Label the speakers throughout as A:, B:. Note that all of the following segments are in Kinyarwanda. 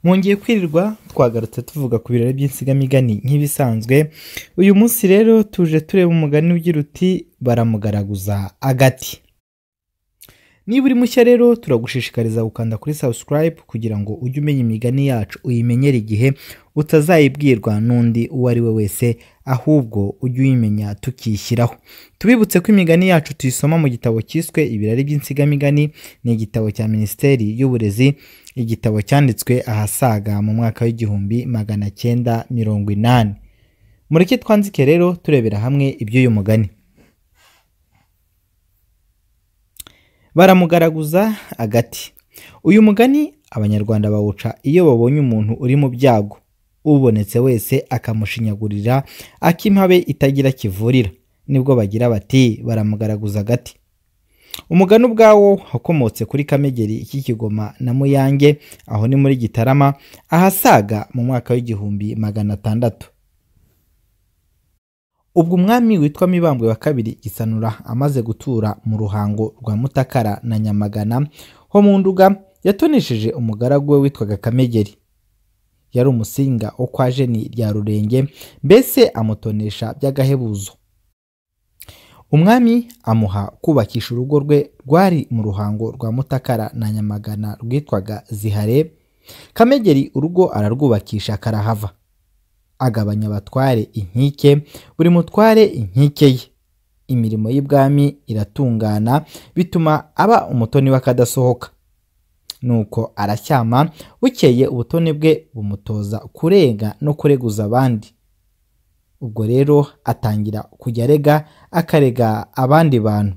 A: Mwongeye kwirirwa twagarutse tuvuga ku birori by'insigamigani nk'ibisanzwe. Uyu munsi rero tuje tureba umugani ugira uti baramugaraguza agati. Niba uri mushya rero turagushishikariza gukanda kuri subscribe kugira ngo ujye umenya imigani yacu uyimenyere igihe utazayibwirwa n'undi uwo ari we wese, ahubwo ujye uyimenya tukishyiraho. Tubibutse ko imigani yacu tuyisoma mu gitabo cyiswe ibirari by'insigamigani, ni igitabo cya Minisiteri y'Uburezi, igitabo cyanditswe ahasaga mu mwaka w'1980. Mureke twanzike rero turebera hamwe iby'uyu mugani. Baramugaraguza agati. Uyu mugani abanyarwanda bawuca iyo babonye umuntu uri mu byago, ubonetse wese akamushinyagurira akimpabe itagira kivurira, nibwo bagira bati baramugaraguza agati. Umugani ubwawo wakomotse kuri Kamegeri k'Ikigoma na Muyange, aho ni muri Gitarama ahasaga mu mwaka w'1600. Ubwo umwami witwa Mibambwe wa kabiri Gisanura amaze gutura mu ruhango rwa Mutakara na Nyamagana ho mu Nduga, yatonesheje umugaragu we witwaga Kamegeri. Yari umusinga wo kwa Jeni rya Rurenge, mbese amutonesha by'agahebuzo. Umwami amuha kubakisha urugo rwe rwari mu ruhango rwa Mutakara na Nyamagana rwitwaga Zihare. Kamegeri urugo ararwubakisha karahava, agabanya abatware inkike, buri mutware inkike ye. Imirimo y'ibwami iratungana, bituma aba umutoni w'akadasohoka. Nuko arashyama, bukeye ubutoni bwe bumutoza kurenga no kureguza abandi. Ubwo rero atangira kujya arega, akarega abandi bantu.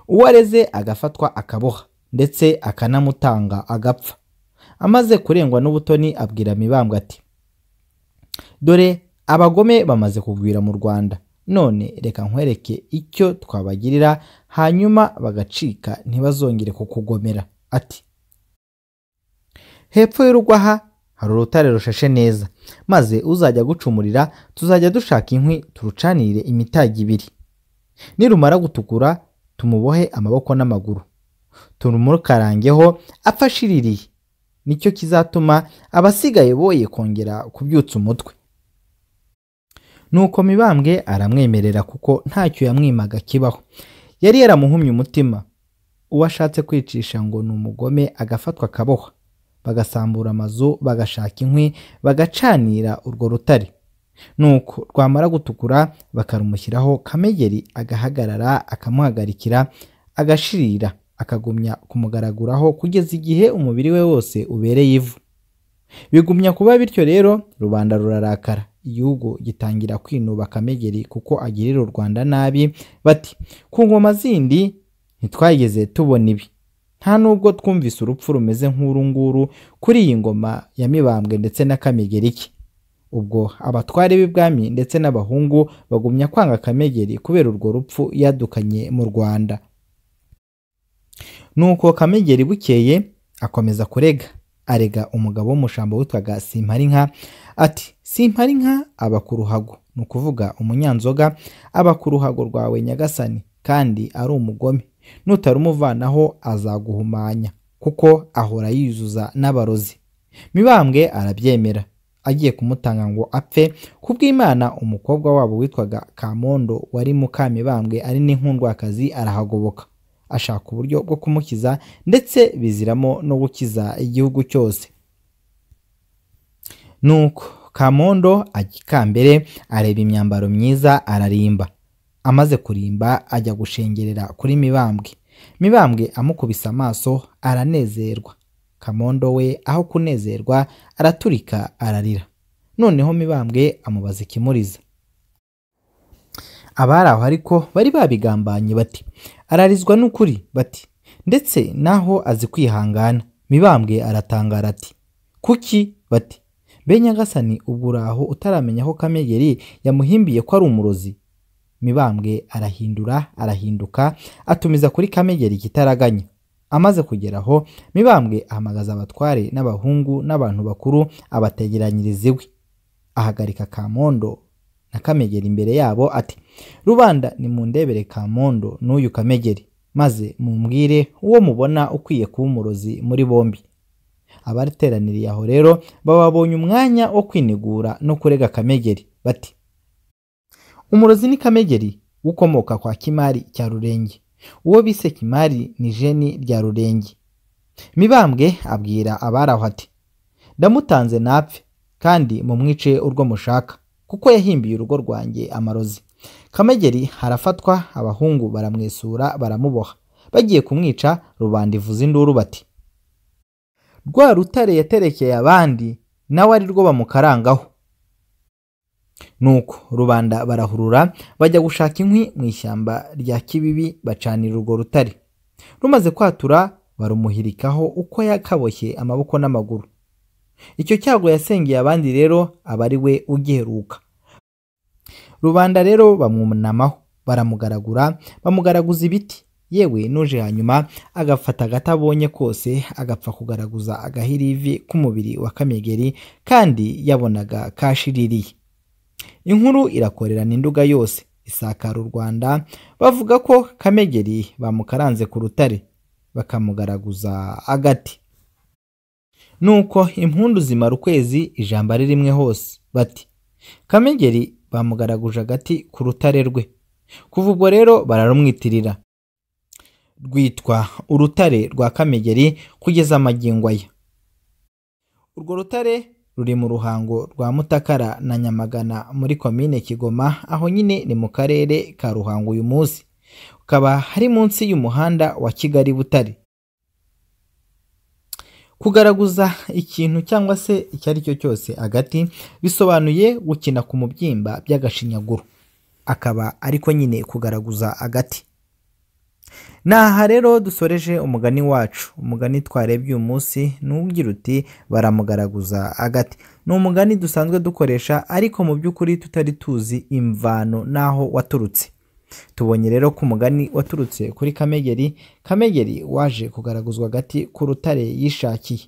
A: Uwo areze agafatwa akaboha, ndetse akanamutanga agapfa. Amaze kurengwa n'ubutoni abwira Mibambwe ati, dore abagome bamaze kugwira mu Rwanda, none reka nkwereke icyo twabagirira, hanyuma bagacika ntibazongere kukugomera. Ati, hepfo y'urugo aha hari urutare rushashe neza, maze uzajya gucumurira tuzajya dushaka inkwi turucanire imitagi 2. Nirumara gutukura tumubohe amaboko n'amaguru, turumukarangeho apfashiririye, nicyo kizatuma abasigaye boye kongera kubyutsa umutwe. Nuko Mibambwe aramwemerera, kuko ntacyo yamwimaga kibaho. Yari yaramuhumye umutima. Uwashatse kwicisha ngo ni umugome agafatwa akaboha, bagasambura amazu, bagashaka inkwi, bagacanira urwo rutare. Nuko rwamara gutukura bakarumushyiraho, Kamegeri agahagarara akamuhagarikira, agashirira, akagumya kumugaraguraho kugeza igihe umubiri we wose ubereye ivu. Bigumya kuba bityo rero, rubanda rurarakara, igihugu gitangira kwinuba Kamegeri kuko agirira u Rwanda nabi. Bati, ku ngoma zindi ntitwageze tubona ibi, nta nubwo twumvise urupfu rumeze nk'uru nguru kuri iyi ngoma ya Mibambwe ndetse na Kamegeri ke. Ubwo abatware b'ibwami ndetse n'abahungu bagumya kwanga Kamegeri kubera urwo rupfu yadukanye mu Rwanda. Nuko Kamegeri bukeye akomeza kurega, arega umugabo w'umushambo witwaga Simparinka. Ati, Simparinka aba ku ruhago, ni ukuvuga umunyanzoga, aba ku ruhago rwawe nyagasani, kandi ari umugome. Nutarumuvanaho azaguhumanya, kuko ahora yuzuza n'abarozi. Mibambwe arabyemera, agiye kumutanga ngo apfe. Kubw'Imana umukobwa wabo witwaga Kamondo wari muka Mibambwe ari n'inkundwakazi arahagoboka, ashaka uburyo bwo kumukiza, ndetse biziramo no gukiza igihugu cyose. Nuko Kamondo ajya ikambere, areba imyambaro myiza, ararimba. Amaze kurimba ajya gushengerera kuri Mibambwe. Mibambwe amukubise amaso aranezerwa. Kamondo we aho kunezerwa araturika ararira. Noneho Mibambwe amubaza ikimuriza. Abari aho ariko bari babigambanye bati, ararizwa n'ukuri. Bati, ndetse naho azi kwihangana. Mibambwe aratangara ati, kuki? Bati, be nyagasani, ubwo uraho utaramenya aho Kamegeri yamuhimbiye ko ari umurozi. Mibambwe arahinduka, atumiza kuri Kamegeri kitaraganya. Amaze kugeraho, Mibambwe ahamagaza abatware n'abahungu n'abantu bakuru, abategeranyiriza iwe. Ahagarika Kamondo na Kamegeri imbere yabo ati, rubanda nimundebere Kamondo n'uyu Kamegeri, maze mumbwire uwo mubona ukwiye kuba umurozi muri bombi. abateraniriye aho rero babonye umwanya wo kwinigura no kurega Kamegeri bati: umurozi ni Kamegeri ukomoka kwa Kimari cya Rurenge, uwo bise Kimari ni Jeni rya Rurenge. Mibambwe abwira abari aho ati: ndamutanze napfe kandi mumwice urwo mushaka, kuko yahimbiye urugo rwanjye amarozi. Kamegeri harafatwa, abahungu baramwesura baramuboha. Bagiye kumwica, rubanda ivuza induru bati: rwa rutare yaterekeye abandi nawe ari rwo bamukarangaho. Nuko rubanda barahurura bajya gushaka inkwi mu ishyamba rya Kibibi, bacanira urwo rutare. Rumaze kwatura barumuhirikaho uko yakaboshye amaboko n'amaguru. Icyo cyago yasengeye abandi rero aba ari we ugiheruka. Rubanda rero bamwunamaho, baramugaragura, bamugaraguza ibiti, yewe nuje hanyuma agafata agatabonye kose agapfa kugaraguza agahirivi k'umubiri wa Kamegeri, kandi yabonaga kashiririye. Inkuru irakorerana induga yose, isakara u Rwanda, bavuga ko Kamegeri bamukaranze ku rutare bakamugaraguza agati. Nuko impundu zimara ukwezi, ijambo ari rimwe hose bati: Kamegeri bamugaraguje agati ku rutare rwe. Kuva ubwo rero bararumwitirira, rwitwa urutare rwa Kamegeri kugeza magingo aya. Urwo rutare ruri mu ruhango rwa Mutakara na Nyamagana muri komine Kigoma, aho nyine ni mu karere ka Ruhango uyu munsi, ukaba hari munsi y'umuhanda wa Kigali Butare. Kugaraguza ikintu cyangwa se icyo ari cyo cyose agati bisobanuye gukina ku mubyimba by'agashinyaguro, akaba ariko nyine kugaraguza agati. Naha rero dusoreje umugani wacu. Umugani twarebye uyu munsi nugira uti baramugaraguza agati. Ni umugani dusanzwe dukoresha, ariko mu by'ukuri tutari tuzi imvano naho waturutse. Tubonye rero ko umugani waturutse kuri Kamegeri waje kugaraguzwa agati ku rutare yishakiye.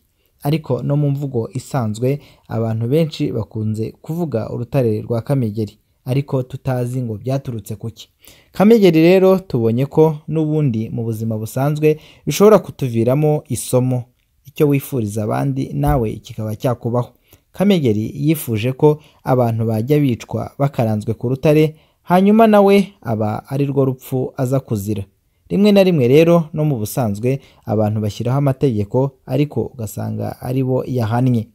A: Ariko no mu mvugo isanzwe abantu benshi bakunze kuvuga urutare rwa Kamegeri, ariko tutazi ngo byaturutse kuki. Kamegeri rero tubonye ko n'ubundi mu buzima busanzwe bishobora kutuviramo isomo. Icyo wifuriza abandi nawe kikaba cyakubaho. Kamegeri yifuje ko abantu bajya bicwa bakaranzwe ku rutare, hanyuma nawe aba ari rwo rupfu aza kuzira. Rimwe na rimwe rero no mu busanzwe abantu bashyiraho amategeko, ariko ugasanga ari bo yahannye.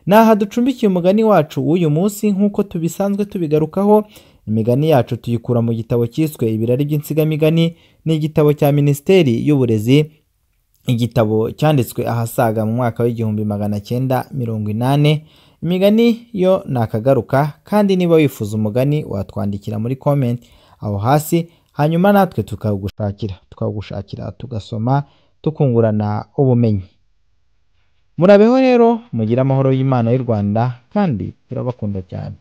A: Naha ducumbikiye umugani wacu w'uyu munsi. Nk'uko tubisanzwe tubigarukaho, imigani yacu tuyikura mu gitabo cyiswe Ibirari by'Insigamigani. Ni igitabo cya Minisiteri y'Uburezi, igitabo cyanditswe ahasaga mu mwaka w'1980. Imigani yo nakagaruka, kandi niba wifuza umugani watwandikira muri comment aho hasi, hanyuma natwe tukagushakira tugasoma tukungurana ubumenyi. Murabeho rero, mugira amahoro y'Imana y'u Rwanda, kandi turabakunda cyane.